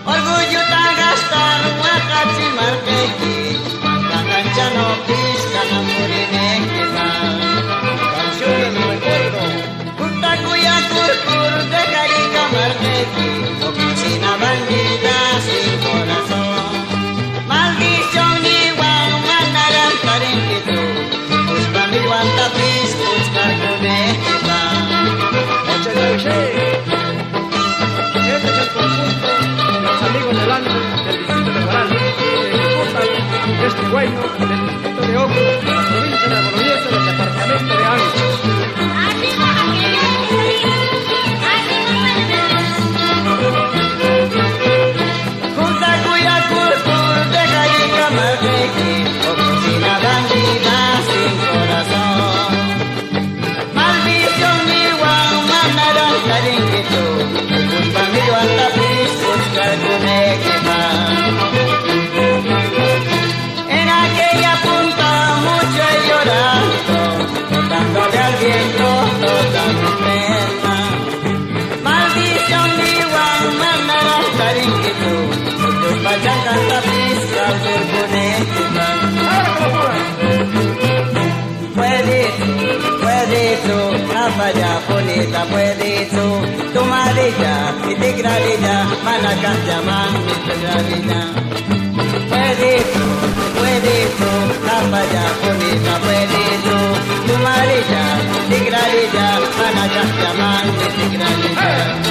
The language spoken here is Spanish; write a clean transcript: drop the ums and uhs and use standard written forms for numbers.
Orgullo tagastar wakati marteki Kancano pisca na murinekita Canción del recuerdo. Kutakuya kurkur de carica marteki Oficina bandida sin corazón Maldición ni wang manaran tarinkitu Puspa milwan tapis puskar kunekita Noche de Oishé. Este es el conjunto de los amigos del Ande, del distrito de Guaral, que ejecutan este huayno del distrito de Oco, de la provincia de Bolognese, del departamento de Áncash. Kutakuya kurkur de carica marteki Oficina bandida sin corazón Maldición ni wang manaran tarinkitu Puspa milwan tapis puskar kunekita En aquella punta mucho he llorado Contándole al viento toda mi pena Maldición ni wang manaran tarinkitu Puspa jangan tapis kalbur kunekita Puedes tú, apa ya bonita, puedes tú marilla, y te gravilla, manacas llaman, y te gravilla. Puedes tú, apa ya bonita, puedes tú marilla, y te gravilla, manacas llaman, y te gravilla.